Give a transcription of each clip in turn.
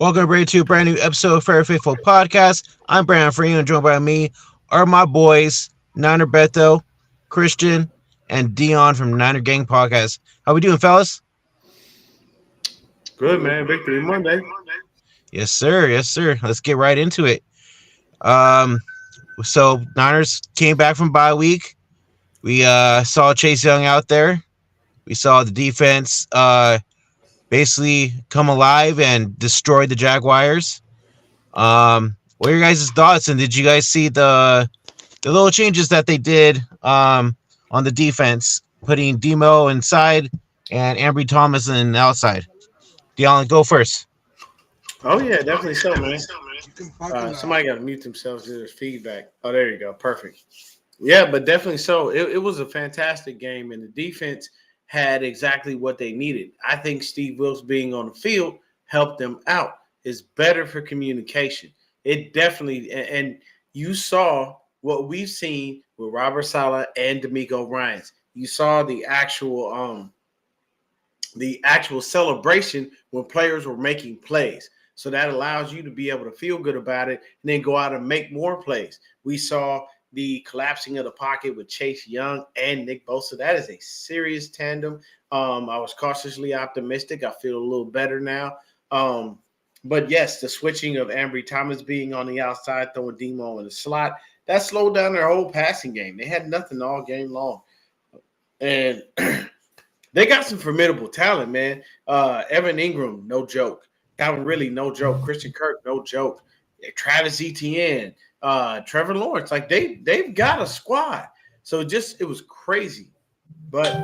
Welcome everybody to a brand new episode of Fair Faithful Podcast. I'm Brandon Freeman, and joined by me are my boys, Niner Beto, Christian, and Dion from Niner Gang Podcast. How we doing, fellas? Good man, Victory Monday. Yes, sir. Yes, sir. Let's get right into it. Um, so Niners came back from bye week. We saw Chase Young out there. We saw the defense basically come alive and destroy the Jaguars. What are your guys' thoughts? And did you guys see the little changes that they did on the defense, putting Demo inside and Ambry Thomas in the outside? Dion, go first. Oh yeah, definitely so, man. Somebody got to mute themselves. There's feedback. Oh, there you go. Perfect. Yeah, but definitely so. It was a fantastic game, and the defense had exactly what they needed. I think Steve Wilkes being on the field helped them out. It's better for communication. It definitely, and you saw what we've seen with Robert Saleh and D'Amico Ryans. You saw the actual celebration when players were making plays. So that allows you to be able to feel good about it and then go out and make more plays. We saw the collapsing of the pocket with Chase Young and Nick Bosa. That is a serious tandem. I was cautiously optimistic. I feel a little better now. But yes, the switching of Ambry Thomas being on the outside, throwing Demo in the slot, that slowed down their whole passing game. They had nothing all game long. And they got some formidable talent, man. Evan Ingram, no joke. Calvin Ridley, no joke. Christian Kirk, no joke. Travis Etienne, Trevor Lawrence, like they've got a squad. So it was crazy. But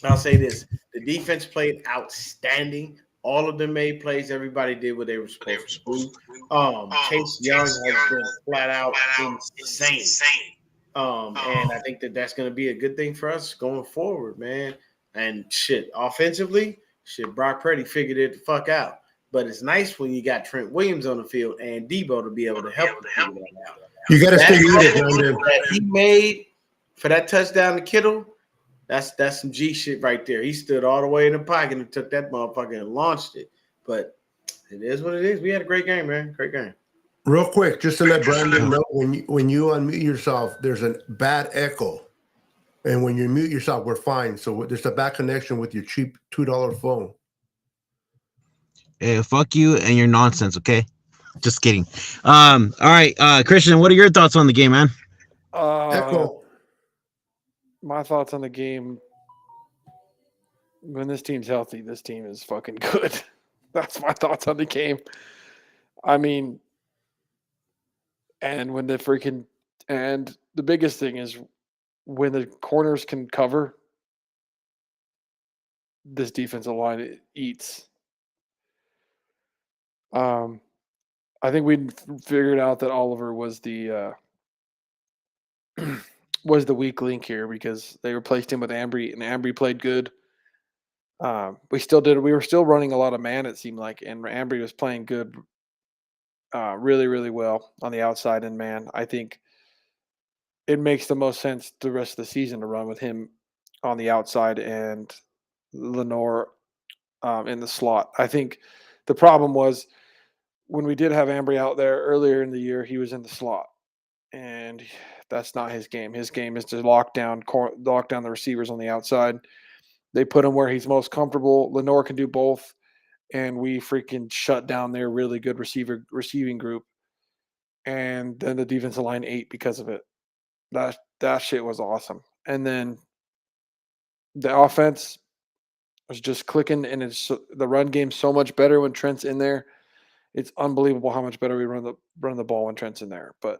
I'll say this: the defense played outstanding. All of them made plays. Everybody did what they were supposed to do. Chase Young has been flat out insane. And I think that's going to be a good thing for us going forward, man. And offensively, Brock Purdy figured it the fuck out. But it's nice when you got Trent Williams on the field and Debo to be able to help him figure that out. You got to stay muted, That he made for that touchdown to Kittle, that's some G shit right there. He stood all the way in the pocket and took that motherfucker and launched it. But it is what it is. We had a great game, man. Great game. Real quick, just to let Brandon know, when you unmute yourself, there's a bad echo. And when you mute yourself, we're fine. So there's a bad connection with your cheap $2 phone. Hey, fuck you and your nonsense, okay? Just kidding. All right, Christian, what are your thoughts on the game, man? Echo. My thoughts on the game. When this team's healthy, this team is fucking good. That's my thoughts on the game. I mean, and the biggest thing is when the corners can cover, this defensive line eats. I think we figured out that Oliver was the weak link here because they replaced him with Ambry, and Ambry played good. We were still running a lot of man, it seemed like, and Ambry was playing good, really, really well on the outside and man. I think it makes the most sense the rest of the season to run with him on the outside and Lenore in the slot. I think the problem was when we did have Ambry out there earlier in the year, he was in the slot, and that's not his game. His game is to lock down the receivers on the outside. They put him where he's most comfortable. Lenore can do both, and we freaking shut down their really good receiving group. And then the defensive line ate because of it. That shit was awesome. And then the offense was just clicking, and the run game's so much better when Trent's in there. It's unbelievable how much better we run the ball when Trent's in there. But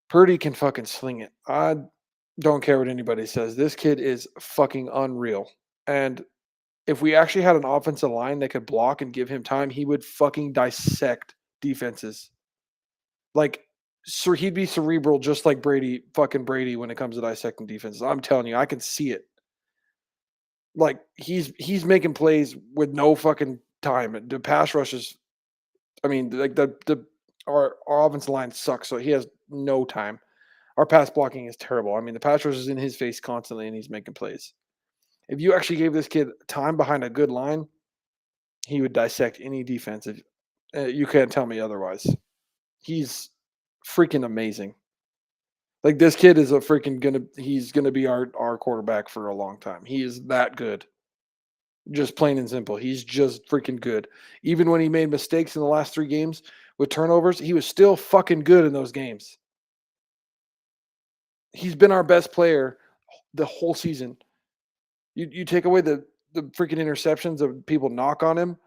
Purdy can fucking sling it. I don't care what anybody says. This kid is fucking unreal. And if we actually had an offensive line that could block and give him time, he would fucking dissect defenses. Like, so he'd be cerebral just like Brady when it comes to dissecting defenses. I'm telling you, I can see it. Like, he's making plays with no fucking time. The pass rushes, I mean, like our offensive line sucks, so he has no time. Our pass blocking is terrible. I mean, the pass rush is in his face constantly, and he's making plays. If you actually gave this kid time behind a good line, he would dissect any defensive. You can't tell me otherwise. He's freaking amazing. Like this kid is he's gonna be our quarterback for a long time. He is that good. Just plain and simple. He's just freaking good. Even when he made mistakes in the last 3 games with turnovers, he was still fucking good in those games. He's been our best player the whole season. You take away the freaking interceptions that people knock on him,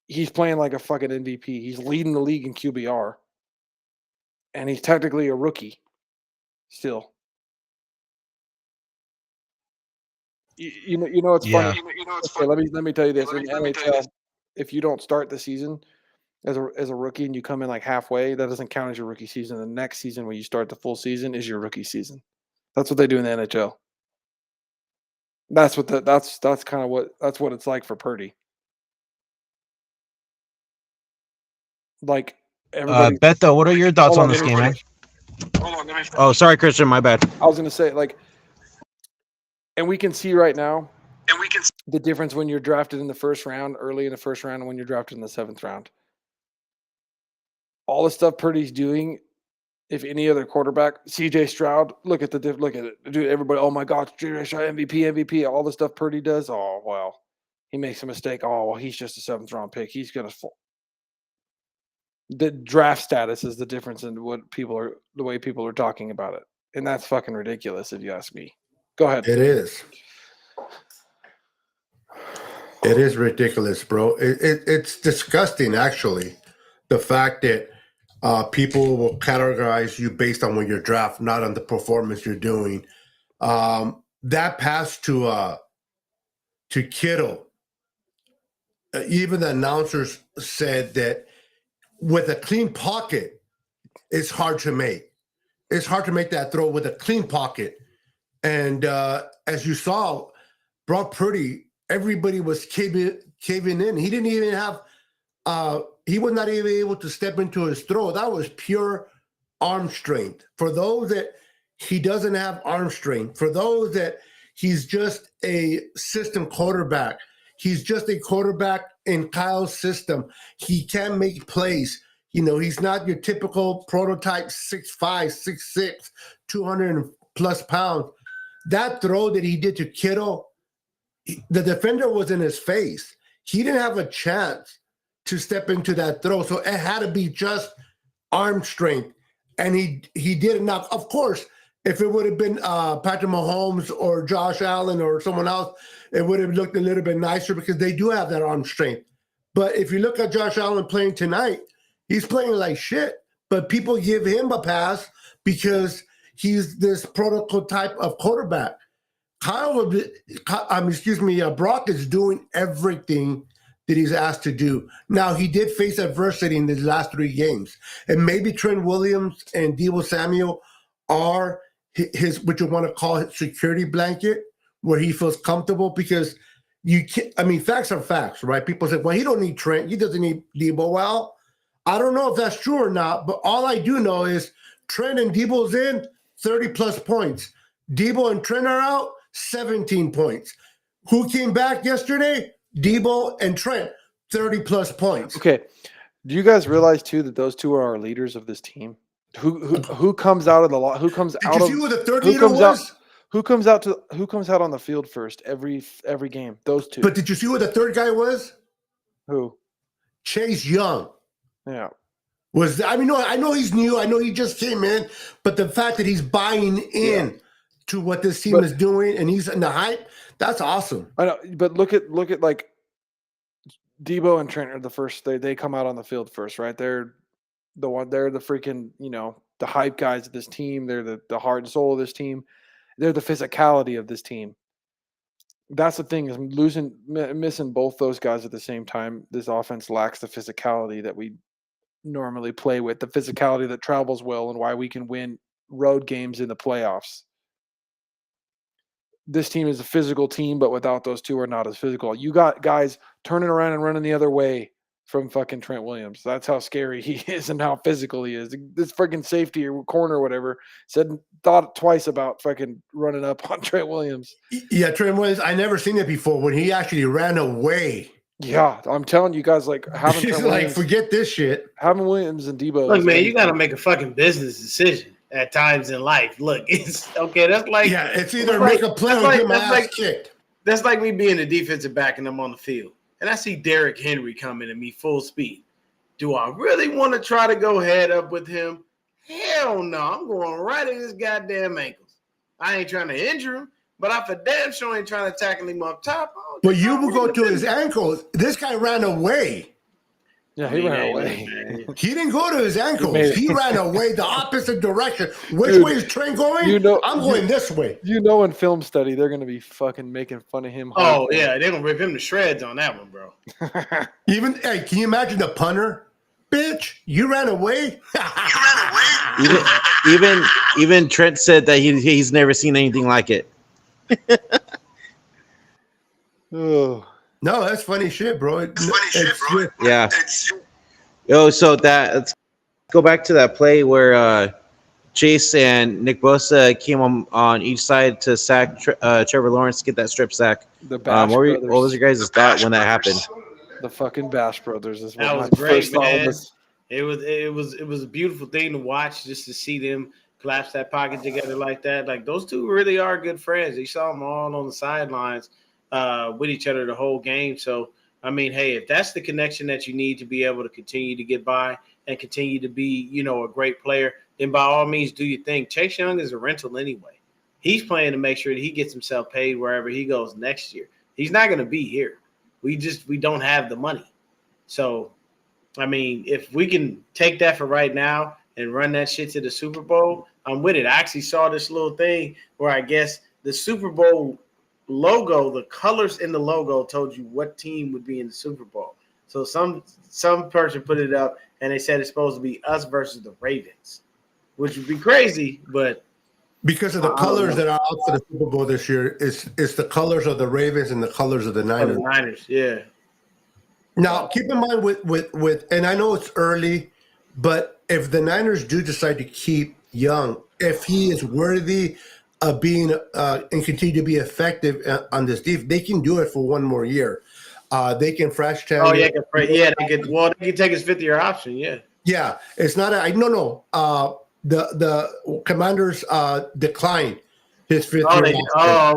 he's playing like a fucking MVP. He's leading the league in QBR. And he's technically a rookie still. You know it's Yeah. funny. Okay, let me tell you this. In the NHL, if you don't start the season as a rookie and you come in like halfway, that doesn't count as your rookie season. The next season when you start the full season is your rookie season. That's what they do in the NHL. That's kind of what it's like for Purdy. Like everybody. Beto, what are your thoughts Hold on on, this let me game, man? finish. Oh, sorry, Christian, my bad. I was gonna say and we can see right now the difference when you're drafted in the first round, early in the first round, and when you're drafted in the 7th round. All the stuff Purdy's doing, if any other quarterback, CJ Stroud, look at it, dude. Everybody, oh my God, CJ Stroud, MVP. All the stuff Purdy does, oh well, he makes a mistake. Oh well, he's just a 7th round pick. He's gonna fall. The draft status is the difference in the way people are talking about it, and that's fucking ridiculous if you ask me. Go ahead. It is. It is ridiculous, bro. It's disgusting, actually. The fact that people will categorize you based on when you're draft, not on the performance you're doing. That pass to Kittle, even the announcers said that with a clean pocket, it's hard to make. It's hard to make that throw with a clean pocket. And as you saw, Brock Purdy, everybody was caving in. He didn't even have he was not even able to step into his throw. That was pure arm strength. For those that he doesn't have arm strength, for those that he's just a system quarterback, he's just a quarterback in Kyle's system. He can make plays. You know, he's not your typical prototype 6'5", 6'6", 200 plus pounds. That throw that he did to Kittle, the defender was in his face. He didn't have a chance to step into that throw. So it had to be just arm strength. And he did it. Now, of course, if it would have been Patrick Mahomes or Josh Allen or someone else, it would have looked a little bit nicer because they do have that arm strength. But if you look at Josh Allen playing tonight, he's playing like shit. But people give him a pass because he's this prototype of quarterback. Brock is doing everything that he's asked to do. Now, he did face adversity in his last 3 games. And maybe Trent Williams and Deebo Samuel are his, what you want to call his security blanket, where he feels comfortable because you can't, facts are facts, right? People say, well, he don't need Trent. He doesn't need Deebo. Well, I don't know if that's true or not, but all I do know is Trent and Deebo's in 30-plus points. Deebo and Trent are out, 17 points. Who came back yesterday? Deebo and Trent, 30-plus points. Okay. Do you guys realize too that those two are our leaders of this team? Who comes out of the lot? Who comes Did out you of? see who the third Who leader comes out? was? Who comes out on the field first every game? Those two. But did you see who the third guy was? Who? Chase Young. Yeah. I know he's new. I know he just came in, but the fact that he's buying in to what this team is doing and he's in the hype, that's awesome. I know, but look at like Deebo and Trent are the first. They come out on the field first, right? They're the freaking, the hype guys of this team. They're the heart and soul of this team. They're the physicality of this team. That's the thing, is missing both those guys at the same time. This offense lacks the physicality that we normally play with, the physicality that travels well, and why we can win road games in the playoffs. This team is a physical team, but without those two are not as physical. You got guys turning around and running the other way from fucking Trent Williams. That's how scary he is and how physical he is. This freaking safety or corner or whatever thought twice about fucking running up on Trent Williams. Yeah, Trent Williams, I never seen it before when he actually ran away Yeah, I'm telling you guys, like having He's Trent like, Williams, forget this shit. having Williams and Debo. Look, is man, gonna you be got to fun. make a fucking business decision at times in life. Look, it's okay. That's like Yeah, it's either make a play or get my ass kicked. That's like me being a defensive back and I'm on the field, and I see Derrick Henry coming at me full speed. Do I really want to try to go head up with him? Hell no. I'm going right in his goddamn ankles. I ain't trying to injure him, but I for damn sure ain't trying to tackle him up top. But you will go to his ankles. This guy ran away. Yeah, he ran away. He didn't go to his ankles. He ran away the opposite direction. Which Dude, way is Trent going? I'm going this way. You know, in film study, they're going to be fucking making fun of him. Oh, yeah. They're going to rip him to shreds on that one, bro. Hey, can you imagine the punter? Bitch, you ran away? even Trent said that he's never seen anything like it. Oh. No, that's funny shit, bro. Yeah. So let's go back to that play where Chase and Nick Bosa came on each side to sack Trevor Lawrence, get that strip sack. The Bash what was your guys' thought when that happened? The fucking Bash Brothers is what that was great, man. It was a beautiful thing to watch, just to see them collapse that pocket together like that. Like, those two really are good friends. You saw them all on the sidelines with each other the whole game. So, I mean, hey, if that's the connection that you need to be able to continue to get by and continue to be, a great player, then by all means do your thing. Chase Young is a rental anyway. He's playing to make sure that he gets himself paid wherever he goes next year. He's not going to be here. We don't have the money. So, I mean, if we can take that for right now and run that shit to the Super Bowl, I'm with it. I actually saw this little thing where I guess the Super Bowl logo, the colors in the logo told you what team would be in the Super Bowl. So some person put it up and they said it's supposed to be us versus the Ravens, which would be crazy, but because of the colors that are out for the Super Bowl this year, it's the colors of the Ravens and the colors of the Niners. The Niners, yeah. Now, keep in mind with and I know it's early, but if the Niners do decide to keep Young, if he is worthy of being and continue to be effective on this defense, they can do it for one more year. They can fresh tag. Oh yeah, they can take his 5th-year option. Yeah. Yeah, it's not. The Commanders declined his 5th year option.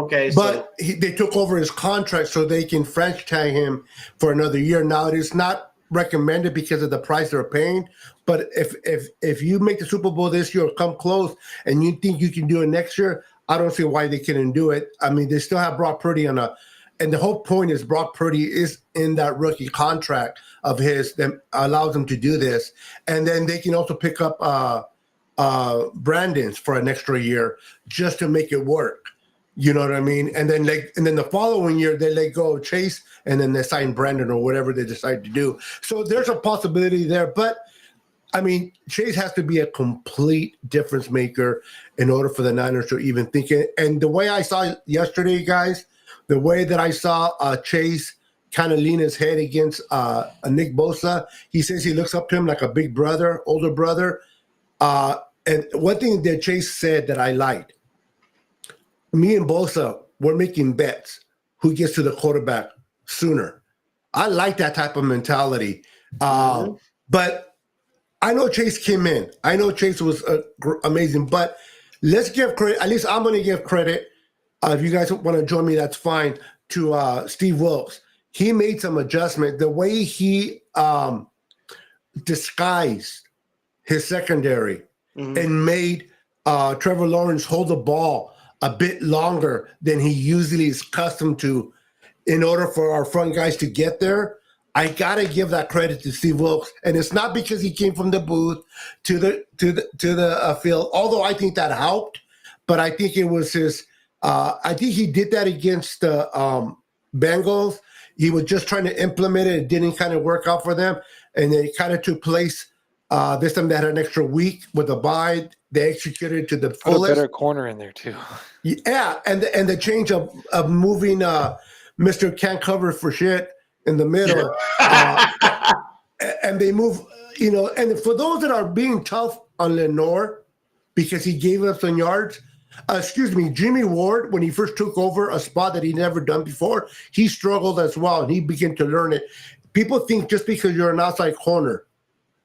Okay. But they took over his contract so they can French tag him for another year. Now, it is not recommended because of the price they're paying. But if you make the Super Bowl this year or come close and you think you can do it next year, I don't see why they couldn't do it. I mean, they still have Brock Purdy and the whole point is Brock Purdy is in that rookie contract of his that allows them to do this. And then they can also pick up Brandon's for an extra year just to make it work. You know what I mean? And then the following year they let go of Chase and then they sign Brandon or whatever they decide to do. So there's a possibility there. But I mean, Chase has to be a complete difference maker in order for the Niners to even think it. And the way I saw yesterday, guys, the way that I saw Chase kind of lean his head against Nick Bosa, he says he looks up to him like a big brother, older brother. And one thing that Chase said that I liked, me and Bosa, we're making bets who gets to the quarterback sooner. I like that type of mentality. But I know Chase came in. I know Chase was amazing. But let's give credit. At least I'm going to give credit. If you guys want to join me, that's fine. To Steve Wilkes. He made some adjustment. The way he disguised his secondary and made Trevor Lawrence hold the ball a bit longer than he usually is accustomed to in order for our front guys to get there. I gotta give that credit to Steve Wilkes, and it's not because he came from the booth to the field. Although I think that helped, but I think it was his. I think he did that against the Bengals. He was just trying to implement it. It didn't kind of work out for them, and it kind of took place. This time they had an extra week with a bye. They executed it to the fullest. Put a better corner in there too. Yeah, and the change of moving Mr. Can't Cover for Shit in the middle, and they move, and for those that are being tough on Lenore because he gave up some yards, excuse me, Jimmy Ward, when he first took over a spot that he never done before, he struggled as well, and he began to learn it. People think just because you're an outside corner,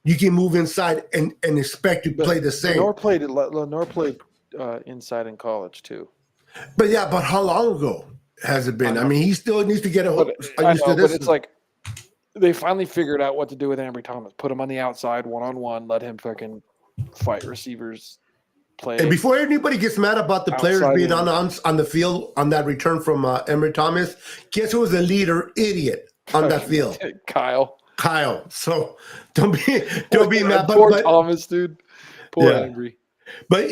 you can move inside and expect to play the same. Lenore played inside in college too. But how long ago has it been? I mean, he still needs to get a hook. But it's like they finally figured out what to do with Ambry Thomas. Put him on the outside, 1-on-1, let him fucking fight receivers. Play. And before anybody gets mad about the players being on the field on that return from Emory Thomas, guess who was the leader idiot on that field? Kyle. So don't be mad. Poor Thomas, dude. Poor Ambry. But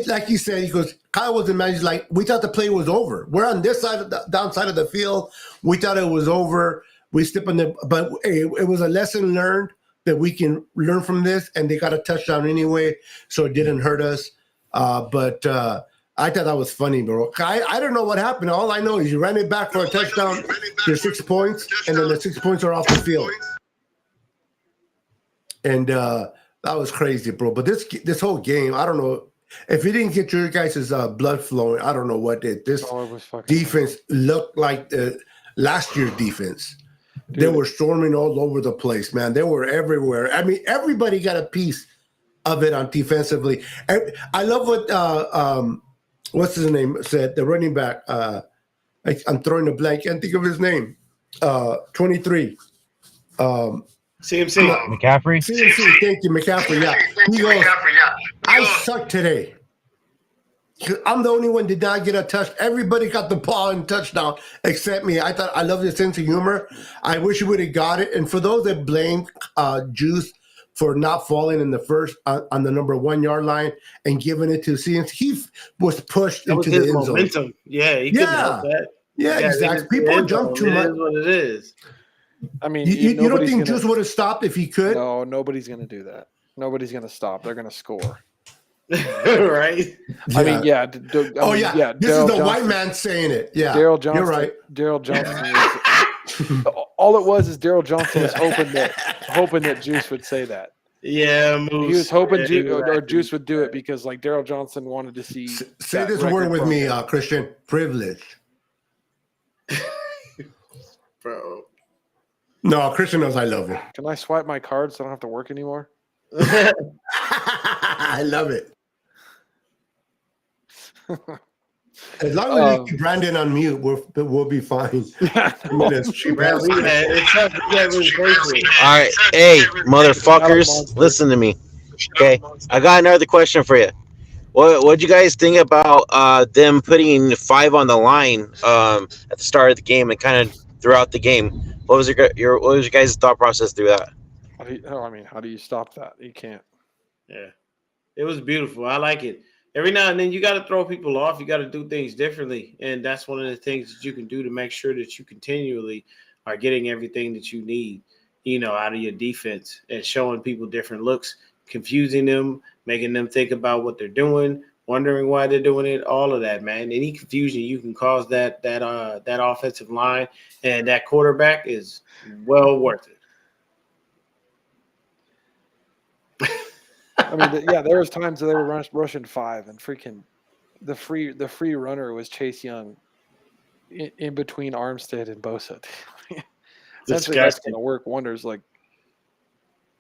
like you said, he goes, Kyle wasn't mad. He's like, we thought the play was over. We're on this side of the downside of the field. We thought it was over. We stepped on but it was a lesson learned that we can learn from this, and they got a touchdown anyway, so it didn't hurt us. But I thought that was funny, bro. I don't know what happened. All I know is you ran it back for a touchdown. There's 6 points, and then the 6 points are off the field. And that was crazy, bro. But this whole game, I don't know. If it didn't get your guys' blood flowing, I don't know what did. This defense looked like last year's defense. Dude. They were storming all over the place, man. They were everywhere. I mean, everybody got a piece of it on defensively. I love what what's his name said, the running back. I'm throwing a blank. Can't think of his name. 23. CMC. McCaffrey? CMC, thank you, McCaffrey, yeah. He goes, I suck today. I'm the only one did not get a touch. Everybody got the ball and touchdown except me. I love his sense of humor. I wish he would have got it. And for those that blame Juice for not falling in the first on the number 1 yard line and giving it to CMC, he was pushed into the end zone. Momentum. Yeah, he couldn't help that. Yeah, exactly. People jump too much. It is what it is. I mean, you don't think Juice would have stopped if he could? No, nobody's going to do that. Nobody's going to stop. They're going to score. Right? Yeah. I mean, yeah. This Daryl is the Johnson, white man saying it. Yeah, Daryl Johnson. You're right. Daryl Johnson. All it was is Daryl Johnson was hoping that Juice would say that. Yeah, Moose. He was hoping Juice would do it because, like, Daryl Johnson wanted to see. Say this word with me, Christian. Privilege. Bro. No, Christian knows I love it. Can I swipe my card so I don't have to work anymore? I love it. As long as you keep Brandon on mute, we'll be fine. All right, hey, motherfuckers, listen to me. Okay, I got another question for you. What'd you guys think about them putting 5 on the line at the start of the game and kind of throughout the game? What was your guys' thought process through that? How do you stop that? You can't. Yeah, it was beautiful. I like it. Every now and then you got to throw people off. You got to do things differently. And that's one of the things that you can do to make sure that you continually are getting everything that you need, out of your defense and showing people different looks, confusing them, making them think about what they're doing, wondering why they're doing it, all of that, man. Any confusion you can cause that offensive line and that quarterback is well worth it. I mean, there was times that they were rushing 5 and freaking the free runner was Chase Young in between Armstead and Bosa. That's going to work wonders. Like,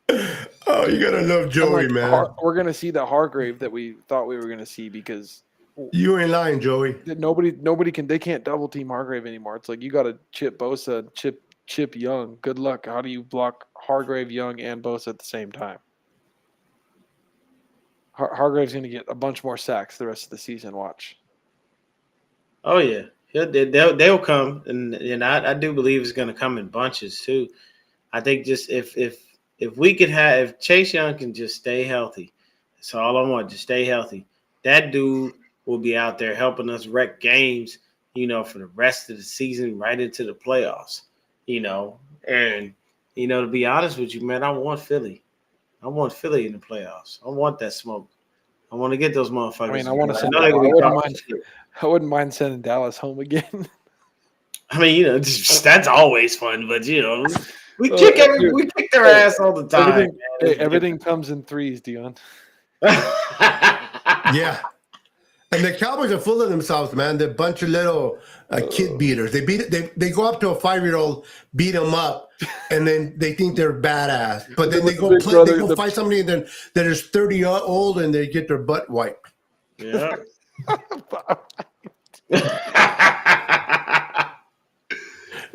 oh, you gotta love Joey, man. We're gonna see the Hargrave that we thought we were gonna see because you ain't lying, Joey. Nobody can. They can't double team Hargrave anymore. It's like you got to chip Bosa, chip Young. Good luck. How do you block Hargrave, Young, and Bosa at the same time? Hargrave's going to get a bunch more sacks the rest of the season. Watch. Oh yeah, they'll come, and I do believe it's going to come in bunches too. I think just if we could if Chase Young can just stay healthy, that's all I want. Just stay healthy. That dude will be out there helping us wreck games, for the rest of the season, right into the playoffs. And to be honest with you, man, I want Philly. I want Philly in the playoffs. I want that smoke. I want to get those motherfuckers. I mean, I wouldn't mind sending Dallas home again. I mean, that's always fun, but we kick their ass all the time. Everything comes in threes, Dion. Yeah. And the Cowboys are full of themselves, man. They're a bunch of little kid beaters. They go up to a 5-year-old, beat them up, and then they think they're badass. But then they go play. They go fight somebody, and then that is 30-year-old, and they get their butt wiped. Yeah.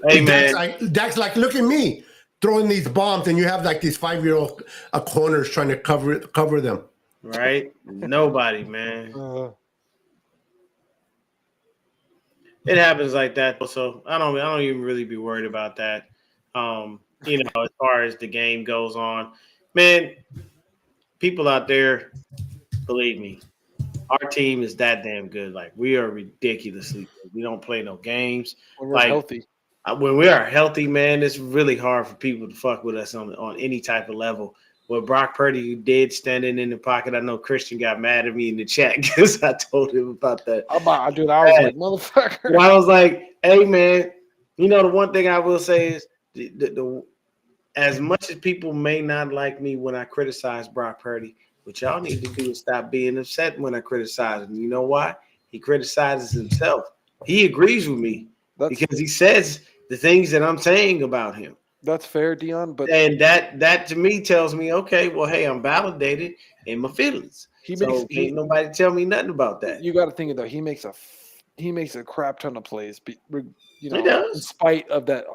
Hey man, That's like look at me throwing these bombs, and you have like these 5-year-old corners trying to cover them. Right? Nobody, man. It happens like that. So I don't even really be worried about that. As far as the game goes on, man, people out there, believe me, our team is that damn good. Like we are ridiculously good. We don't play no games. When we're healthy. When we are healthy, man, it's really hard for people to fuck with us on any type of level. What Brock Purdy did standing in the pocket, I know Christian got mad at me in the chat because I told him about that. Dude, I was like, motherfucker. Well, I was like, hey, man, the one thing I will say is the as much as people may not like me when I criticize Brock Purdy, what y'all need to do is stop being upset when I criticize him. You know why? He criticizes himself. He agrees with me because he says the things that I'm saying about him. That's fair, Dion. And that to me tells me, okay, well, hey, I'm validated in my feelings. Ain't nobody tell me nothing about that. You got to think of that. He makes a crap ton of plays. He does. In spite of that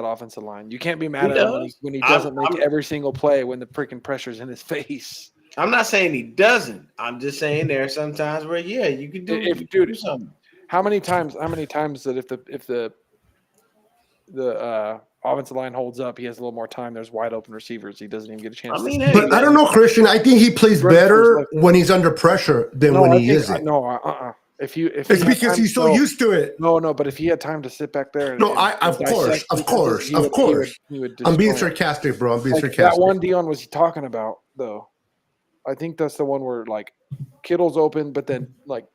offensive line, you can't be mad at him when he doesn't make every single play when the freaking pressure's in his face. I'm not saying he doesn't. I'm just saying there are some times where you could do something. How many times that if the offensive line holds up, he has a little more time. There's wide open receivers. He doesn't even get a chance. But I don't know, Christian. I think he plays better when he's under pressure than when he isn't. It's because he's so used to it. No. But if he had time to sit back there, of course. I'm being sarcastic, bro. I'm being sarcastic. That one Dion was talking about, though. I think that's the one where like Kittle's open, but then like.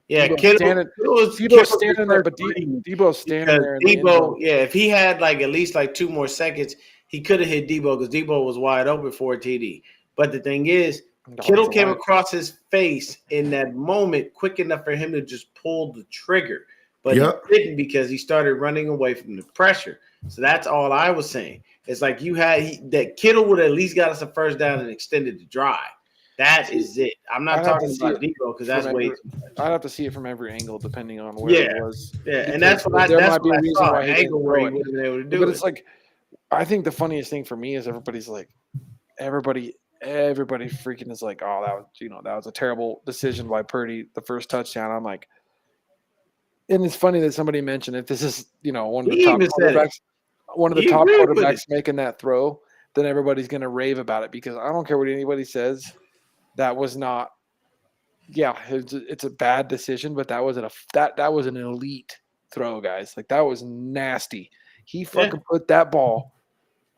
Yeah, Kittle's standing there, but Debo's standing there. If he had like at least like 2 more seconds, he could have hit Debo because Debo was wide open for a TD. But the thing is, Kittle came across his face in that moment quick enough for him to just pull the trigger. But he didn't because he started running away from the pressure. So that's all I was saying. It's like that Kittle would have at least got us a first down and extended the drive. That is it. I'm not talking about Debo because that's way too much. I'd have to see it from every angle depending on where it was. Yeah, and that's what I saw. Angle where he wasn't able to do it. But it's like, I think the funniest thing for me is everybody freaking is like, oh, that was a terrible decision by Purdy, the first touchdown. I'm like, and it's funny that somebody mentioned if this is one of the top quarterbacks making that throw, then everybody's gonna rave about it because I don't care what anybody says. That was not. Yeah, it's a bad decision, but that was an elite throw, guys. Like that was nasty. He fucking put that ball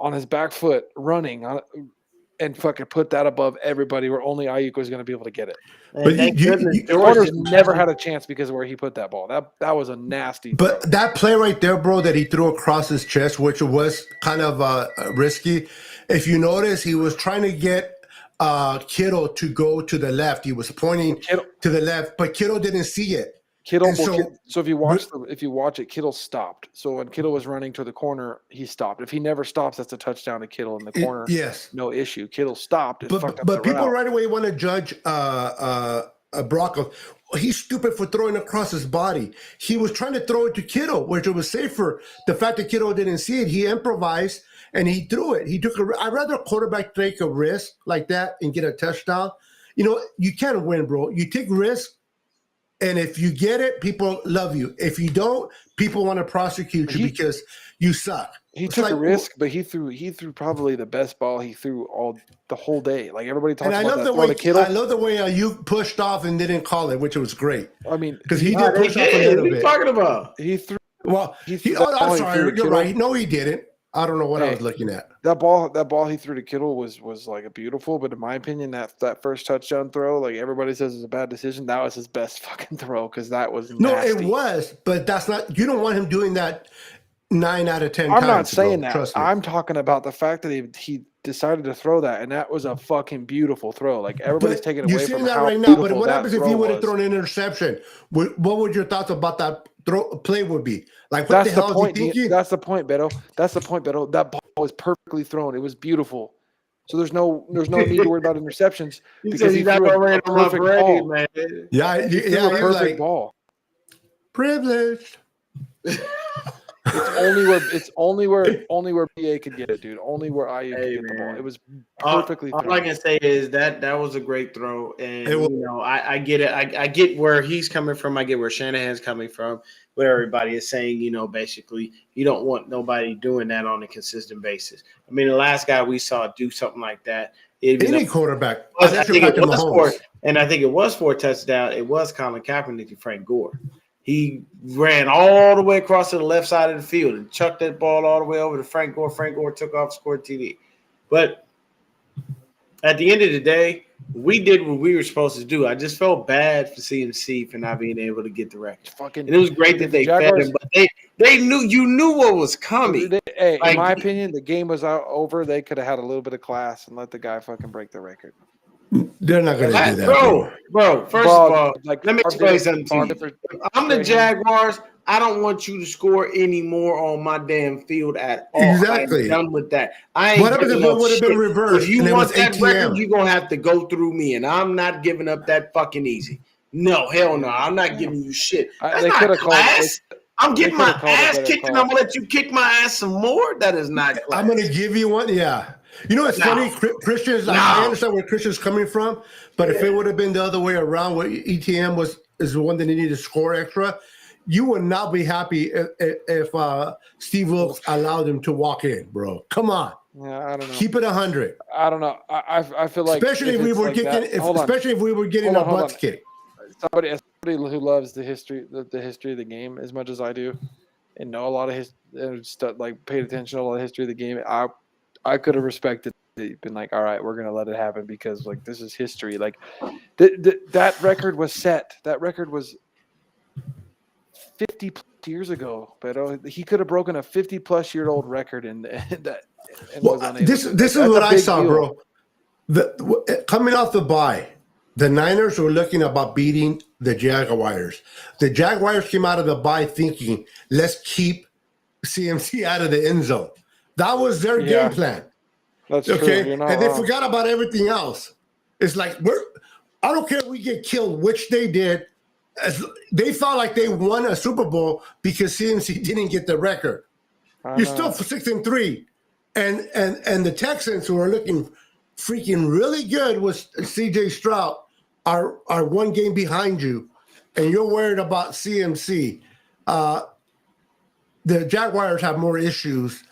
on his back foot, running on, and fucking put that above everybody. Where only Ayuk was going to be able to get it. But George never had a chance because of where he put that ball. That was a nasty. But throw. That play right there, bro, that he threw across his chest, which was kind of risky. If you notice, he was trying to get Kittle to go to the left. He was pointing to the left, but Kittle didn't see it. So if you watch it, Kittle stopped. So when Kittle was running to the corner, he stopped. If he never stops, that's a touchdown to Kittle in the corner. Yes, no issue. Kittle stopped. But people right away want to judge Brock. He's stupid for throwing across his body. He was trying to throw it to Kittle, which it was safer. The fact that Kittle didn't see it, he improvised. And he threw it. I'd rather a quarterback take a risk like that and get a touchdown. You can't win, bro. You take risk, and if you get it, people love you. If you don't, people want to prosecute you because you suck. He took a risk, but he threw probably the best ball he threw the whole day. Like everybody talks about that throw to Kittle. I love the way you pushed off and didn't call it, which was great. I mean, because he did push off a little bit. What are you talking about? He threw. Well, I'm sorry. You're right. No, he didn't. I don't know what I was looking at. That ball he threw to Kittle was like a beautiful, but in my opinion, that first touchdown throw, like everybody says, is a bad decision. That was his best fucking throw because that was nasty. No, it was, but that's not. You don't want him doing that 9 out of 10 times. I'm not saying that. I'm talking about the fact that decided to throw that, and that was a fucking beautiful throw. Like everybody's But taking you're away seeing from that how right now. But beautiful what that happens if throw you would have was. thrown an interception? What would your thoughts about that play would be? Like, what That's the the hell is point. he thinking? That's the point, Beto. That's the point, Beto. That ball was perfectly thrown. It was beautiful. So there's no need to worry about interceptions He because said he he's not threw gonna a rain on my perfect parade, ball. man. Yeah, He threw yeah, a he was perfect like ball. privileged. It's only where BA could get it, dude. Only where IU could Hey, get the ball. man. It was perfectly All I thrown. can say is that was a great throw, and It was- I get it. I get where he's coming from. I get where Shanahan's coming from. Where everybody is saying, basically, you don't want nobody doing that on a consistent basis. I mean, the last guy we saw do something like that, Any quarterback, I unless think you're it Patrick was Mahomes. I think it was for a touchdown. It was Colin Kaepernick and Frank Gore. He ran all the way across to the left side of the field and chucked that ball all the way over to Frank Gore. Frank Gore took off, scored TD. But at the end of the day, we did what we were supposed to do. I just felt bad for CMC for not being able to get the record. Fucking, And it was great that they fed him, but they knew what was coming. Hey, in my opinion, the game was over. They could have had a little bit of class and let the guy fucking break the record. They're not going to do that, bro. First of all, let me explain something to you. If I'm the Jaguars, I don't want you to score any more on my damn field at all. Exactly. I'm done with that. I ain't what happens if it would have been reversed? If you want that ATM? record, you're going to have to go through me, and I'm not giving up that fucking easy. No, hell no. I'm not giving you shit. That's not class. I'm getting my ass kicked, and I'm going to let you kick my ass some more? That is not class. I'm going to give you one, yeah. It's funny, Christian's like, I understand where Christian's coming from, but if it would have been the other way around, where ETM is the one that needed to score extra, you would not be happy if Steve Wilkes allowed him to walk in, bro. Come on. Yeah, I don't know. Keep it 100. I don't know. I feel like especially if we were getting our butts kicked. Somebody who loves the history of the game as much as I do, and know a lot of stuff, like paid attention to all the history of the game. I could have respected it, been like, all right, we're gonna let it happen because like this is history. Like that record was set. That record was 50 plus years ago, but he could have broken a 50 plus year old record and was unable. This is what I saw, deal. Bro. Coming off the bye, the Niners were looking about beating the Jaguars. The Jaguars came out of the bye thinking, let's keep CMC out of the end zone. That was their game plan. That's okay. True. You're not and wrong. They forgot about everything else. It's like I don't care if we get killed, which they did. They felt like they won a Super Bowl because CMC didn't get the record. You're still 6-3, and the Texans, who are looking freaking really good with CJ Stroud, are one game behind you, and you're worried about CMC. The Jaguars have more issues.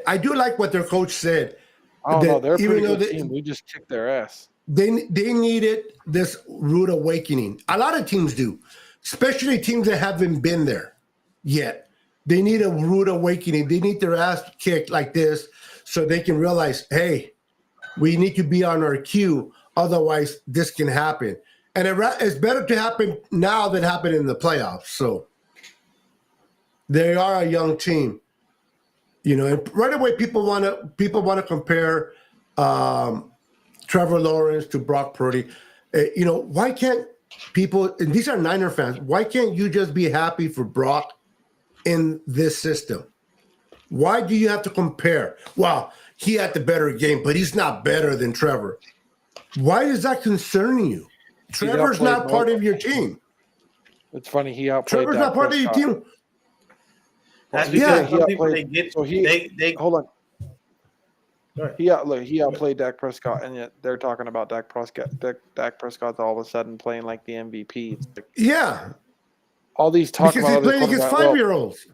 I do like what their coach said. Oh no, they're a pretty good team. We just kicked their ass. They needed this rude awakening. A lot of teams do, especially teams that haven't been there yet. They need a rude awakening. They need their ass kicked like this so they can realize, hey, we need to be on our cue. Otherwise, this can happen. And it's better to happen now than happen in the playoffs. So they are a young team. And right away, people want to compare Trevor Lawrence to Brock Purdy. Why can't people? And these are Niner fans. Why can't you just be happy for Brock in this system? Why do you have to compare? Well, he had the better game, but he's not better than Trevor. Why does that concern you? Trevor's not part of your team. It's funny. He outplayed. Trevor's not part of your team. That's because some people hold on. He outplayed Dak Prescott, and yet they're talking about Dak Prescott. Dak Prescott's all of a sudden playing like the MVP. It's like, all these talk because about he's playing against 5-year-olds.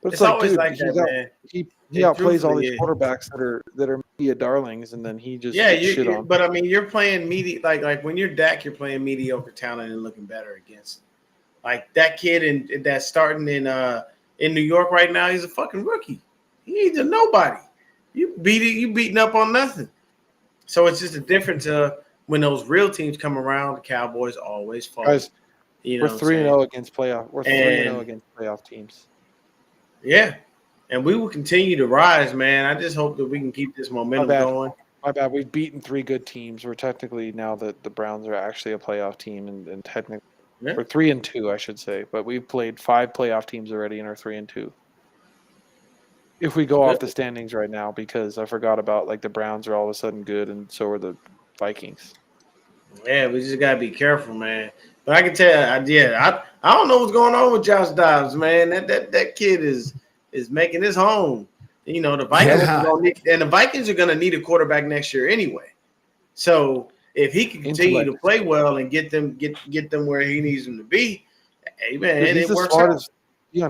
But it's always like that, man. He outplays all these quarterbacks that are media darlings, and then he just shit on. But I mean, you're playing like when you're Dak, you're playing mediocre talent and looking better against. Like that kid that's starting in New York right now, he's a fucking rookie. He ain't a nobody. You beating up on nothing. So it's just a difference when those real teams come around. The Cowboys always fall. Guys, we're 3-0 against playoff. We're 3-0 against playoff teams. Yeah, And we will continue to rise, man. I just hope that we can keep this momentum going. My bad. We've beaten 3 good teams. We're technically now that the Browns are actually a playoff team, and technically we're 3-2, I should say. But we've played 5 playoff teams already and are 3-2. If we go off the standings right now, because I forgot about like the Browns are all of a sudden good, and so are the Vikings. Yeah, we just gotta be careful, man. But I can tell, I don't know what's going on with Josh Dobbs, man. That kid is making his home. You know, the Vikings the Vikings are gonna need a quarterback next year anyway. So if he can continue to play well and get them where he needs them to be, hey man, Dude, it works out.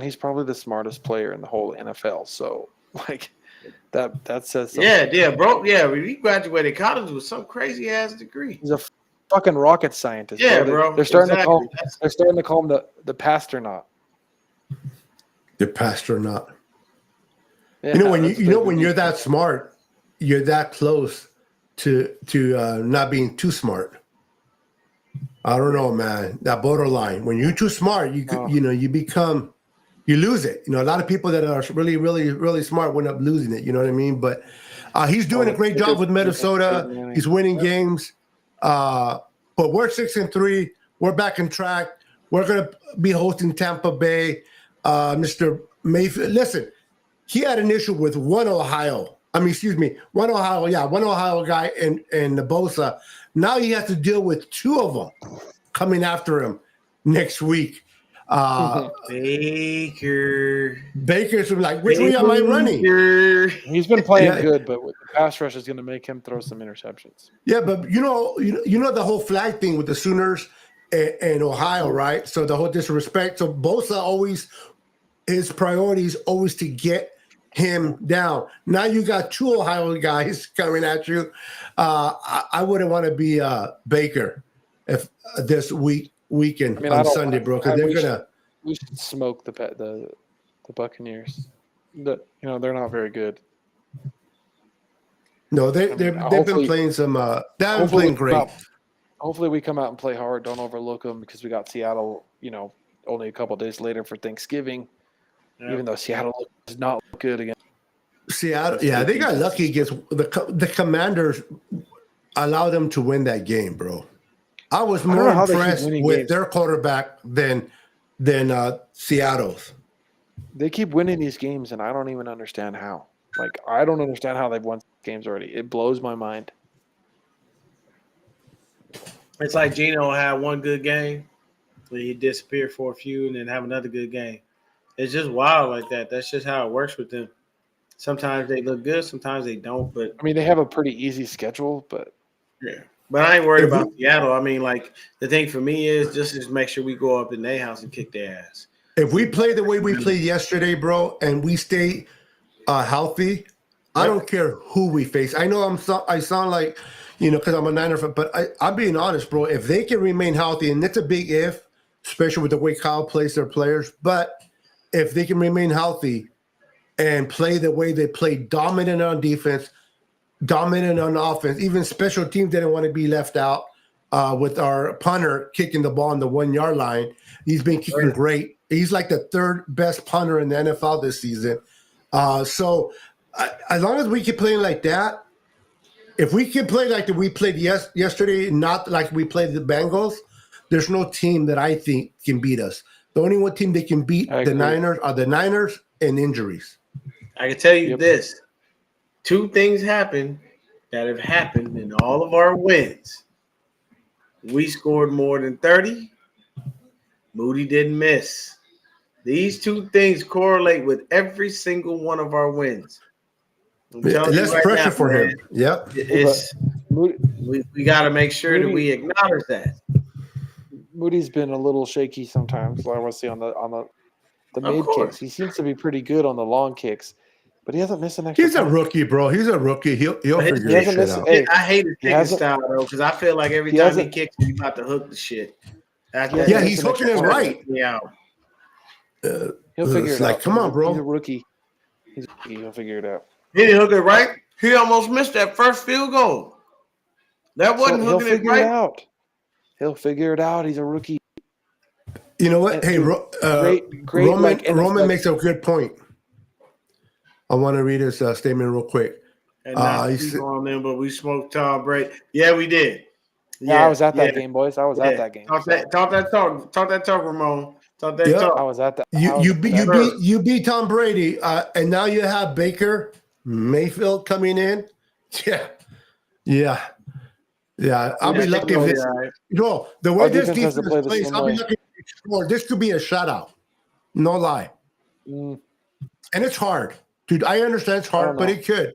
He's probably the smartest player in the whole NFL. So like that says something. Yeah, bro. Yeah, he graduated college with some crazy ass degree. He's a fucking rocket scientist. Yeah, bro. They're starting to call him the pastronaut. The pastronaut. Yeah, when you're that smart, you're that close to not being too smart. I don't know, man. That borderline. When you're too smart, you lose it. You know, a lot of people that are really, really, really smart wind up losing it. You know what I mean? But he's doing a great job with Minnesota. He's winning games. But we're 6-3. We're back on track. We're gonna be hosting Tampa Bay. Mr. Mayfield. Listen, he had an issue with one Ohio guy and the Bosa. Now he has to deal with 2 of them coming after him next week. Baker's like, which way am I running? He's been playing good, but with the pass rush is going to make him throw some interceptions. Yeah, but you know the whole flag thing with the Sooners and Ohio, right? So the whole disrespect. So Bosa his priority is always to get him down. Now you got 2 Ohio guys coming at you. I wouldn't want to be Baker if this weekend on Sunday, bro. Because we should smoke the Buccaneers. They're not very good. No, they've been playing some. They haven't playing great. Hopefully, we come out and play hard. Don't overlook them because we got Seattle. Only a couple of days later for Thanksgiving. Yeah. Even though Seattle does not look good again. Seattle, yeah, they got lucky against the Commanders. Allowed them to win that game, bro. I was more impressed with their quarterback than Seattle's. They keep winning these games, and I don't even understand how. Like, I don't understand how they've won games already. It blows my mind. It's like Gino had one good game, but he disappeared for a few, and then have another good game. It's just wild like that. That's just how it works with them. Sometimes they look good, sometimes they don't. But I mean, they have a pretty easy schedule, but yeah. But I ain't worried about Seattle. I mean, like the thing for me is just make sure we go up in their house and kick their ass. If we play the way we played yesterday, bro, and we stay healthy, I don't care who we face. I know I sound like, because I'm a Niner fan, but I'm being honest, bro. If they can remain healthy, and it's a big if, especially with the way Kyle plays their players, but if they can remain healthy and play the way they play, dominant on defense, dominant on offense, even special teams didn't want to be left out with our punter kicking the ball on the 1 yard line. He's been kicking great. He's like the 3rd best punter in the NFL this season. So as long as we keep playing like that, if we can play like we played yesterday, not like we played the Bengals, there's no team that I think can beat us. The only one team that can beat the Niners are the Niners and injuries. I can tell you this. 2 things happened that have happened in all of our wins. We scored more than 30. Moody didn't miss. These 2 things correlate with every single one of our wins. Less pressure for him. Yep. We got to make sure that we acknowledge that. Moody's been a little shaky sometimes. I want to see on the mid kicks. He seems to be pretty good on the long kicks, but he hasn't missed an extra. He's a rookie, bro. He's a rookie. He'll figure this shit out. I hate his kicking style though, because I feel like every time he kicks, he's about to hook the shit. He's hooking it right. Yeah. He'll figure it out. Come on, bro. He's a rookie. He'll figure it out. He didn't hook it right. He almost missed that first field goal. That wasn't hooking it right. He'll figure it out. He's a rookie. You know what? Hey, great, Roman makes a good point. I want to read his statement real quick. And not to keep on them, but we smoked Tom Brady. Yeah, we did. Yeah, I was at that game, boys. I was at that game. Talk that talk, Ramon. Talk that talk. I was at that. You beat Tom Brady, and now you have Baker Mayfield coming in. Yeah. I'll be lucky if this. No, the way this defense plays, I'll be lucky if they score. This could be a shutout. No lie. And it's hard, dude. I understand it's hard, but it could.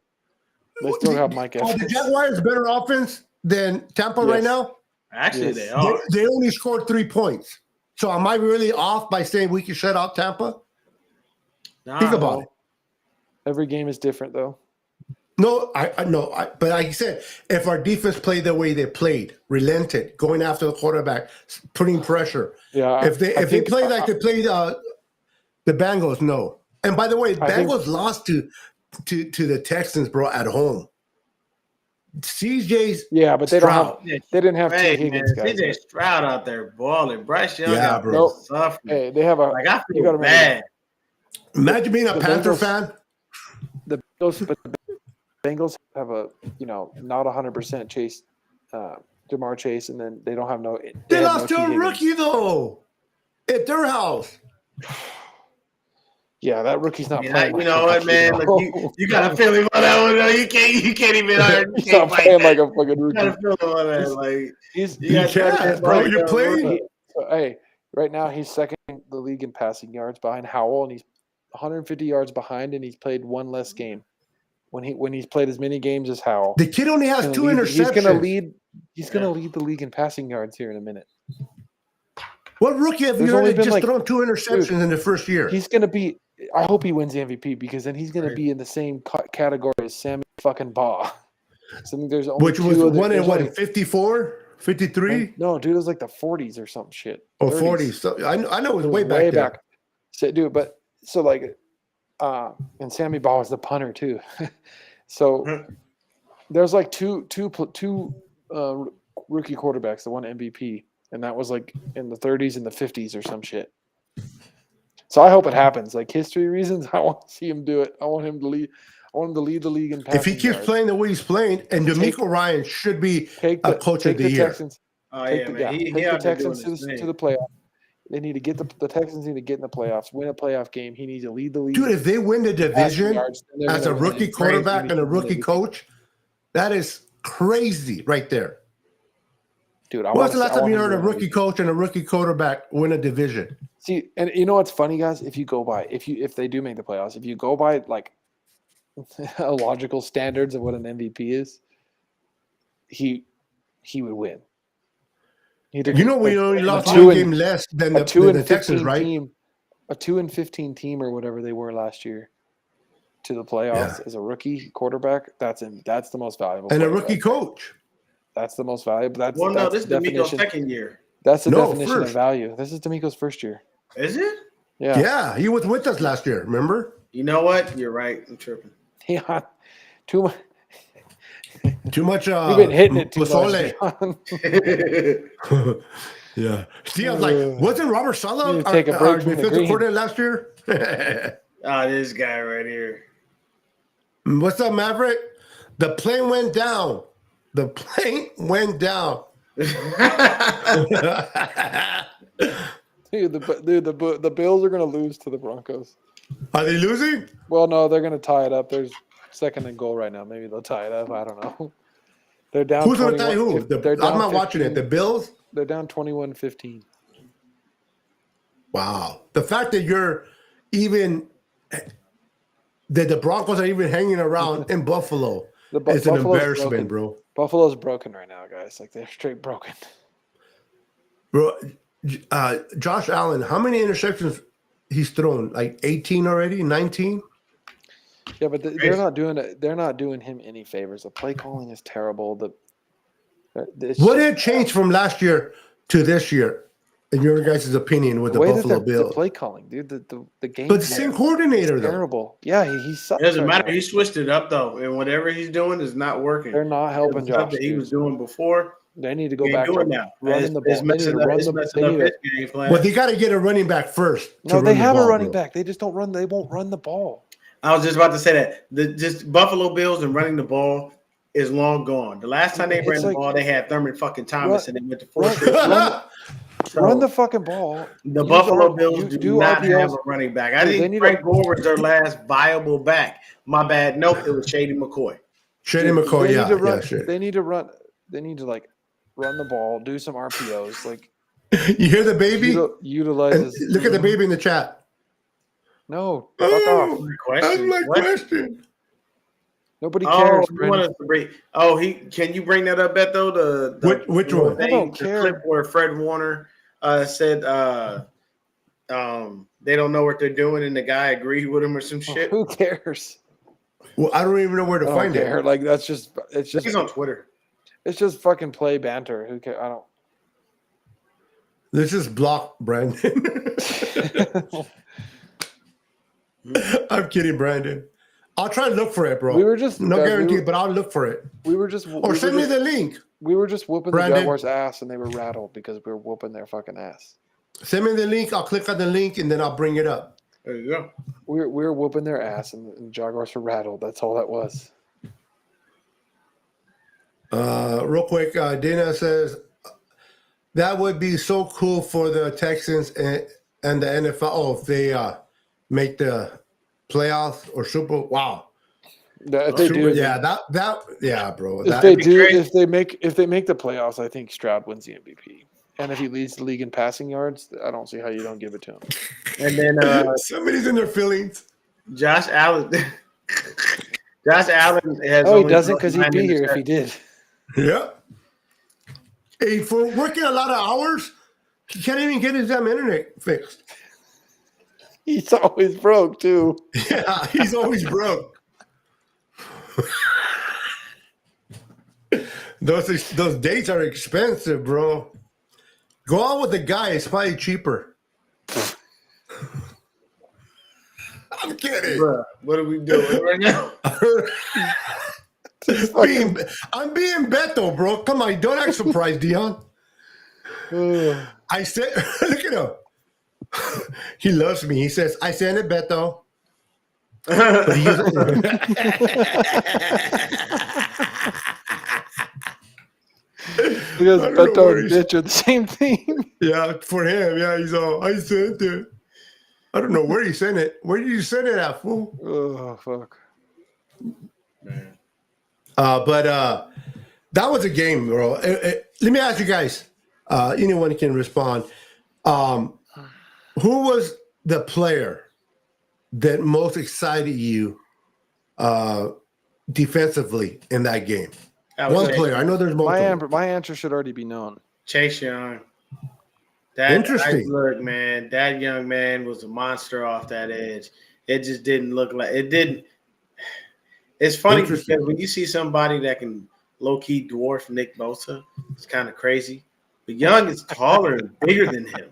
They still have Mike Evans. The Jaguars better offense than Tampa right now? Actually, they are. They only scored 3 points. So am I really off by saying we can shut out Tampa? Think about it. Every game is different, though. No, but like you said, if our defense played the way they played, relented, going after the quarterback, putting pressure. Yeah. If they played like they played the Bengals, no. And by the way, Bengals lost to the Texans, bro, at home. CJ's but they didn't have T. Higgins guys. CJ Stroud out there balling. Bryce Young out bro. suffering. Hey, they have I feel bad. Imagine being a Panther fan. The Bengals have a not 100% Chase, Jamar Chase, and then they don't have no. They lost to a rookie though, at their house. Yeah, that rookie's not playing. You know what, man? Like, you got to feel him on that one. No, you can't even. He's not playing like a fucking rookie. You got to feel him on that. Like you bro. You're playing. Hey, right now he's second in the league in passing yards behind Howell, and he's 150 yards behind, and he's played one less game. When he's played as many games as Howell, the kid only has 2 interceptions. He's gonna lead the league in passing yards here in a minute. What rookie have you just thrown 2 interceptions in the first year? He's gonna be. I hope he wins the MVP because then he's going to be in the same category as Sammy fucking Baugh. So I think there's only which was one in 54, 53. No, dude, it was like the 40s or some shit. Oh, 40s. So I know it was way back there. So, dude, but so like, and Sammy Baugh was the punter too. So there's like two rookie quarterbacks that won MVP, and that was like in the 30s and the 50s or some shit. So I hope it happens. Like history reasons, I want to see him do it. I want him to lead. I want him to lead the league in passing. If he keeps playing the way he's playing, and DeMeco Ryan should be a coach of the year. Texans, take the Texans to the playoffs. They need to get the Texans need to get in the playoffs, win a playoff game. He needs to lead the league. Dude, if they win the division as a rookie quarterback and a rookie coach, that is crazy right there. Dude, when was the last time you heard a rookie coach and a rookie quarterback win a division? See, and you know what's funny, guys? If they do make the playoffs, if you go by like logical standards of what an MVP is, he would win. We only lost 1 game less than the Texans, right? A 2-15 team or whatever they were last year to the playoffs as a rookie quarterback. That's the most valuable. And a rookie coach. That's the most valuable. This is DeMeco's second year. That's the definition of value. This is DeMeco's first year. Is it? Yeah. Yeah, he was with us last year. Remember? You know what? You're right. I'm tripping. Yeah, too much. You've been hitting it too much. Yeah. See, I was like, wasn't Robert Saleh take a break from defensive coordinator last year? This guy right here. What's up, Maverick? The plane went down. The plane went down. Dude, the Bills are going to lose to the Broncos. Are they losing? Well, no, they're going to tie it up. There's second and goal right now. Maybe they'll tie it up. I don't know. They're down. Who's going to tie who? I'm not watching it. The Bills? They're down 21-15. Wow. The fact that the Broncos are even hanging around in Buffalo is an embarrassment, bro. Buffalo's broken right now, guys. Like, they're straight broken. Bro, Josh Allen, how many interceptions he's thrown? Like 18 already? 19? Yeah, but they're not doing it. They're not doing him any favors. The play calling is terrible. What did it change from last year to this year, in your guys' opinion, with the Buffalo Bills? The play calling, dude. The game. But the same coordinator, though. Terrible. Yeah, he sucks. It doesn't matter. He switched it up though, and whatever he's doing is not working. They're not helping Josh. That he was doing before. They need to go back to running the ball. Well, they got to get a running back first. No, they have a running back. They just don't run. They won't run the ball. I was just about to say that just Buffalo Bills and running the ball is long gone. The last time they ran the ball, they had Thurman fucking Thomas, and they went to 4-6. Run the fucking ball. The Buffalo Bills do not RPOs. have a running back. I think Frank Gore was their last viable back. My bad. Nope, it was Shady McCoy. Shady McCoy, They need to run. They need to run the ball, do some RPOs. Like you hear the baby? Utilizes. Look at the baby in the chat. No, fuck off. That's my question. Nobody cares. Can you bring that up, Beto? Which one? I don't care. The clip where Fred Warner said they don't know what they're doing, and the guy agreed with him or some shit. Who cares? Well, I don't even know where to find it. Like it's just. He's on Twitter. It's just fucking play banter. Who cares? I don't. Let's just block Brandon. I'm kidding, Brandon. I'll try and look for it, bro. We were just guarantee, but I'll look for it. Send me the link. We were just whooping the Jaguars' ass, and they were rattled because we were whooping their fucking ass. Send me the link. I'll click on the link, and then I'll bring it up. There you go. We were whooping their ass, and the Jaguars were rattled. That's all that was. Real quick, Dana says that would be so cool for the Texans and the NFL. Oh, if they make the playoffs or Super Bowl. Wow. If they do, bro. If they make the playoffs, I think Stroud wins the MVP. And if he leads the league in passing yards, I don't see how you don't give it to him. And then somebody's in their feelings. Josh Allen. Josh Allen has. Oh, he doesn't because he'd be here if he did. Yeah. Hey, for working a lot of hours, he can't even get his damn internet fixed. He's always broke too. Yeah, he's always broke. Those dates are expensive, bro. Go out with a guy; it's probably cheaper. I'm kidding. Bruh, what are we doing right now? I'm being Beto, bro. Come on, don't act surprised, Dion. I said, look at him. He loves me. He says, I sent it, Beto. But because Beto and Ditch are the same thing. Yeah, for him. Yeah, he's all, I sent it. I don't know where he sent it. Where did you send it at, fool? Oh, fuck. Man. But that was a game, bro. Let me ask you guys. Anyone can respond. Who was the player that most excited you defensively in that game? One player. I know there's multiple. My answer should already be known. Chase Young. Interesting. Look, man, that young man was a monster off that edge. It just didn't look like it didn't. It's funny because when you see somebody that can low-key dwarf Nick Bosa, it's kind of crazy. But Young is taller and bigger than him.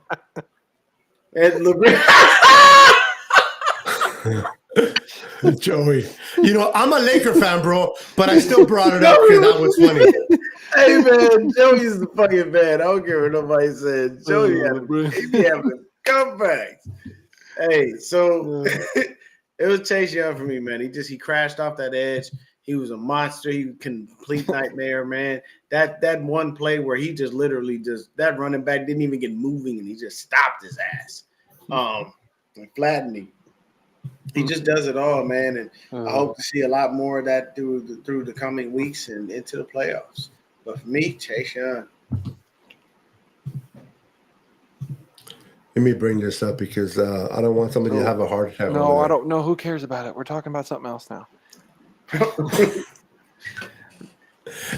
And Joey, I'm a Laker fan, bro, but I still brought it up because that was funny. Hey, man, Joey's the fucking man. I don't care what nobody said. Joey having comebacks. Hey, so it was Chase Young for me, man. He crashed off that edge. He was a monster. He was a complete nightmare, man. That one play where he just literally that running back didn't even get moving and he just stopped his ass. And flattened him. He just does it all, man. And I hope to see a lot more of that through the coming weeks and into the playoffs. But for me, Chase Young. Let me bring this up because I don't want somebody to have a heart attack. No, I don't know. Who cares about it? We're talking about something else now.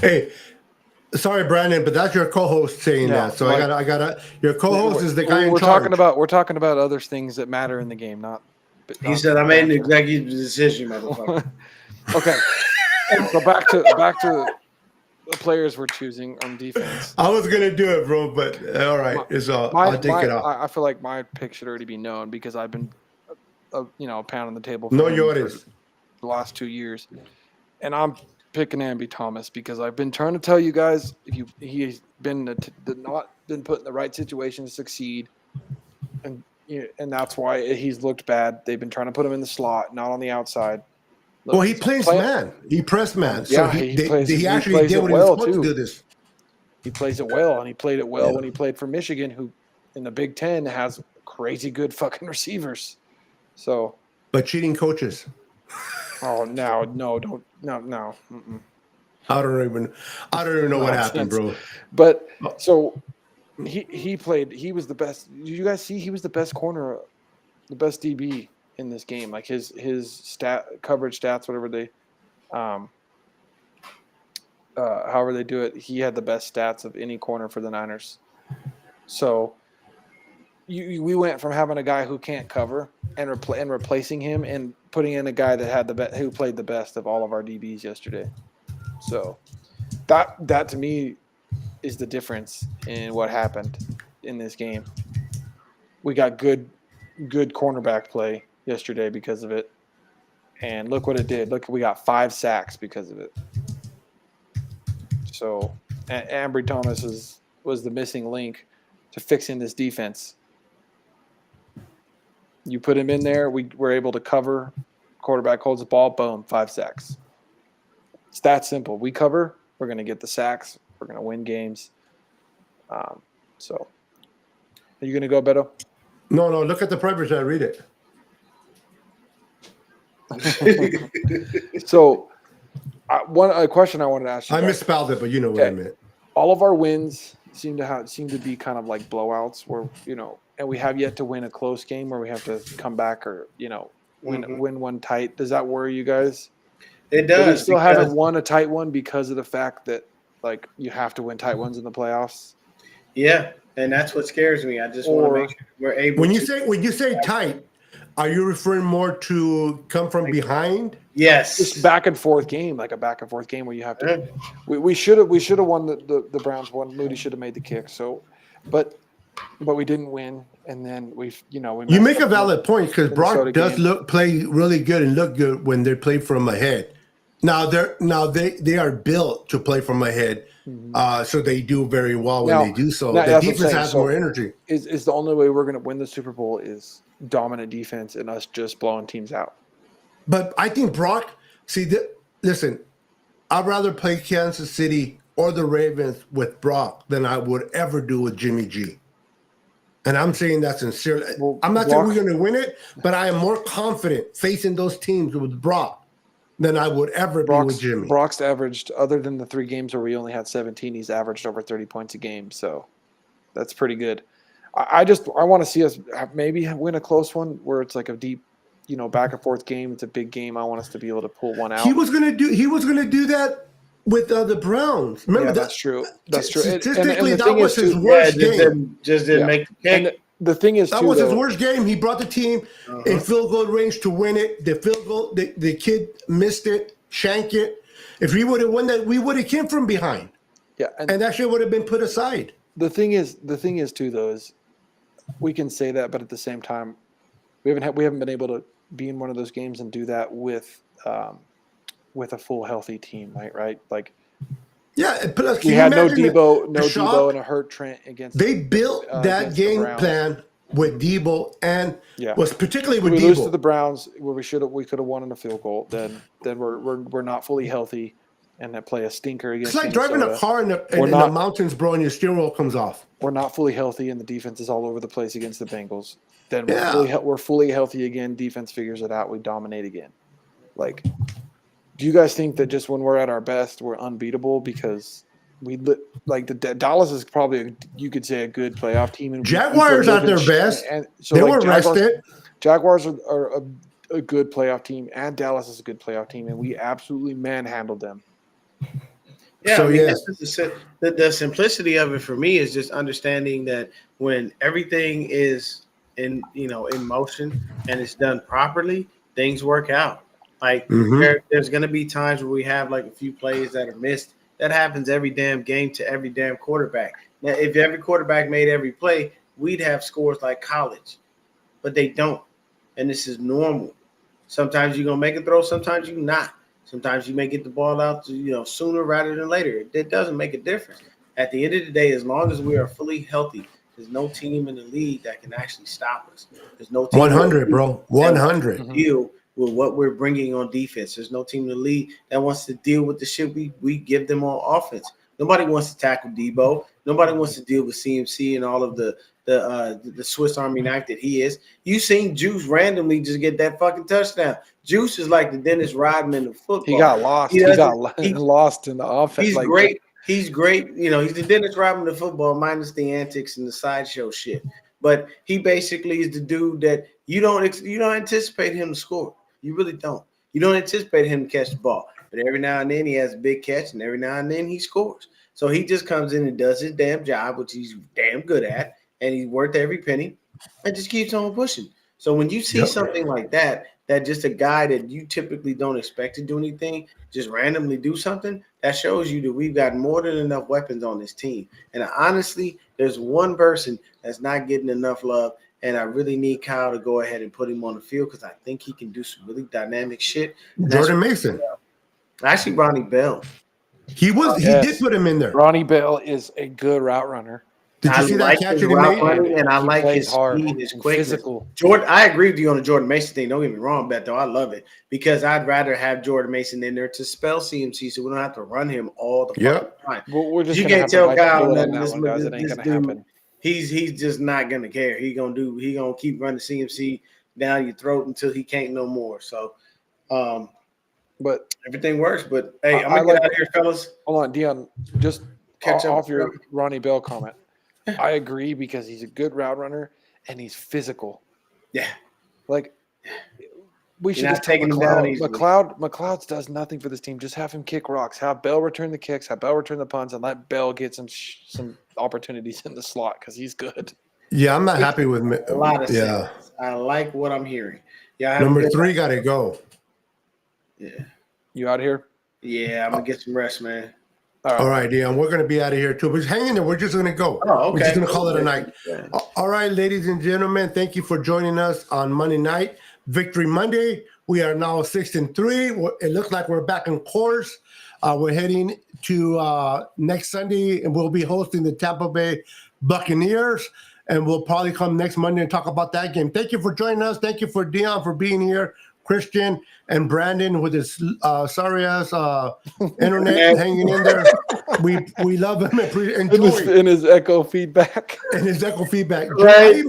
Hey, sorry, Brandon, but that's your co-host saying that. So I gotta. Your co-host is the guy in charge. We're talking about other things that matter in the game, not. He said, "I made an executive decision, motherfucker." Okay, so back to the players we're choosing on defense. I was gonna do it, bro, but all right, I'll take it off. I feel like my pick should already be known because I've been, pounding the table for the last 2 years, and I'm picking Amby Thomas because I've been trying to tell you guys he's been not been put in the right situation to succeed, and and that's why he's looked bad. They've been trying to put him in the slot, not on the outside. Well, he plays man. He pressed man. So Yeah, he he actually plays did it what he was well, supposed to too. do this. He plays it well, and he played it well when he played for Michigan, who in the Big Ten has crazy good fucking receivers. So, But cheating coaches. no. Mm-mm. I don't even know what happened, bro. But so he played. He was the best. Did you guys see? He was the best corner, the best DB in this game. Like his coverage stats, whatever they, however they do it, he had the best stats of any corner for the Niners. So we went from having a guy who can't cover and replacing him and putting in a guy that had who played the best of all of our DBs yesterday. So that to me is the difference in what happened in this game. We got good cornerback play yesterday because of it. And look what it did. Look, we got 5 sacks because of it. So Ambry Thomas was the missing link to fixing this defense. You put him in there, we were able to cover. Quarterback holds the ball, boom, 5 sacks. It's that simple. We cover, we're going to get the sacks. We're going to win games. So, are you going to go, Beto? No. Look at the privilege. I read it. So, a question I wanted to ask you. I misspelled it, but you know what I meant. All of our wins seem to be kind of like blowouts, where and we have yet to win a close game where we have to come back or win one tight. Does that worry you guys? It does. We still haven't won a tight one because of the fact that you have to win tight ones in the playoffs. Yeah, and that's what scares me. I just want to make sure we're able. When you say tight, are you referring more to come from behind? Yes, just back and forth game, like a back and forth game where you have to. We should have won the Browns one. Moody should have made the kick. So, but we didn't win, and then we You make a valid point because Brock does game. play really good and look good when they play from ahead. Now they are built to play from ahead, so they do very well when they do so. The defense has more energy. Is the only way we're going to win the Super Bowl is dominant defense and us just blowing teams out. But I think Brock. Listen, I'd rather play Kansas City or the Ravens with Brock than I would ever do with Jimmy G. And I'm saying that sincerely. Well, I'm not saying we're going to win it, but I am more confident facing those teams with Brock than I would ever be with Jimmy. Brock's averaged, other than the 3 games where we only had 17, he's averaged over 30 points a game. So that's pretty good. I want to see us maybe win a close one where it's like a deep, back and forth game. It's a big game. I want us to be able to pull one out. He was going to do that with the Browns. Remember that's true. That's true. Statistically, and that was his worst game. Just didn't make the pick. And the thing is, that was his worst game. He brought the team in field goal range to win it. The field goal, the kid missed it, shanked it. If he would have won that, we would have came from behind. Yeah, and that shit would have been put aside. The thing is too, though, is we can say that, but at the same time, we haven't been able to be in one of those games and do that with a full healthy team, right? Like, yeah, we had no Debo and a hurt Trent against. They built that game plan with Debo and was particularly with Debo. We lose to the Browns where we could have won on a field goal. Then we're not fully healthy, and that play a stinker against. It's like driving a car in the mountains, bro, and your steering wheel comes off. We're not fully healthy, and the defense is all over the place against the Bengals. Then we're fully healthy again. Defense figures it out. We dominate again. Like, do you guys think that just when we're at our best, we're unbeatable because Dallas is probably you could say a good playoff team, and Jaguars at their best, and so they were rested. Jaguars are a good playoff team, and Dallas is a good playoff team, and we absolutely manhandled them. Yeah, so, the simplicity of it for me is just understanding that when everything is in motion and it's done properly, things work out. Like there's going to be times where we have like a few plays that are missed. That happens every damn game to every damn quarterback. Now, if every quarterback made every play, we'd have scores like college, but they don't, and this is normal. Sometimes you're gonna make a throw, sometimes you're not. Sometimes you may get the ball out sooner rather than later. It doesn't make a difference. At the end of the day, as long as we are fully healthy, There's no team in the league that can actually stop us. There's no team 100, bro. 100. that deal with what we're bringing on defense. There's no team in the league that wants to deal with the shit we give them on offense. Nobody wants to tackle Debo. Nobody wants to deal with CMC and all of the Swiss Army knife that he is. You seen Juice randomly just get that fucking touchdown. Juice is like the Dennis Rodman of football. He got lost. He got lost in the offense. He's great. He's great. You know, he's the Dennis Rodman of football, minus the antics and the sideshow shit. But he basically is the dude that you don't anticipate him to score. You really don't. You don't anticipate him to catch the ball. But every now and then he has a big catch, and every now and then he scores. So he just comes in and does his damn job, which he's damn good at, and he's worth every penny, and just keeps on pushing. So when you see something like that just a guy that you typically don't expect to do anything, just randomly do something, that shows you that we've got more than enough weapons on this team. And honestly, there's one person that's not getting enough love, and I really need Kyle to go ahead and put him on the field because I think he can do some really dynamic shit. Jordan Mason. Actually, Ronnie Bell. He did put him in there. Ronnie Bell is a good route runner. Did you see that catch he made? And I like his speed, his quickness. Physical. Jordan, I agree with you on the Jordan Mason thing. Don't get me wrong, Beto. I love it because I'd rather have Jordan Mason in there to spell CMC so we don't have to run him all the time. Well, we're just you can't tell Kyle that it ain't gonna happen. He's just not gonna care. He gonna keep running CMC down your throat until he can't no more. So, but everything works. But hey, I'm gonna get out of here, fellas. Hold on, Dion. Just catch up off your Ronnie Bell comment. I agree because he's a good route runner and he's physical. Yeah. Like we should just take him down. McLeod does nothing for this team. Just have him kick rocks. Have Bell return the kicks. Have Bell return the punts, and let Bell get some opportunities in the slot because he's good. Yeah, I'm not happy with a lot of sense. I like what I'm hearing. Yeah. Number 3 got to go. Yeah. You out of here? Yeah, I'm gonna get some rest, man. All right, Dion, we're going to be out of here too. But hang in there. We're just going to go. Oh, okay. We're just going to call it a night. Yeah. All right, ladies and gentlemen, thank you for joining us on Monday night, Victory Monday. We are now 6-3. It looks like we're back in course. We're heading to next Sunday, and we'll be hosting the Tampa Bay Buccaneers. And we'll probably come next Monday and talk about that game. Thank you for joining us. Thank you for Dion for being here. Christian and Brandon with his sorry ass internet hanging in there. We love him and enjoy in his echo feedback. Right.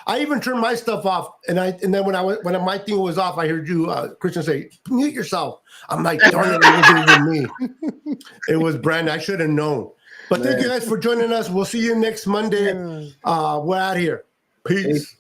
I even turned my stuff off, and then when my thing was off, I heard you Christian say mute yourself. I'm like, darn it, it wasn't even me. It was Brandon. I should have known. But thank you guys for joining us. We'll see you next Monday. We're out here. Peace.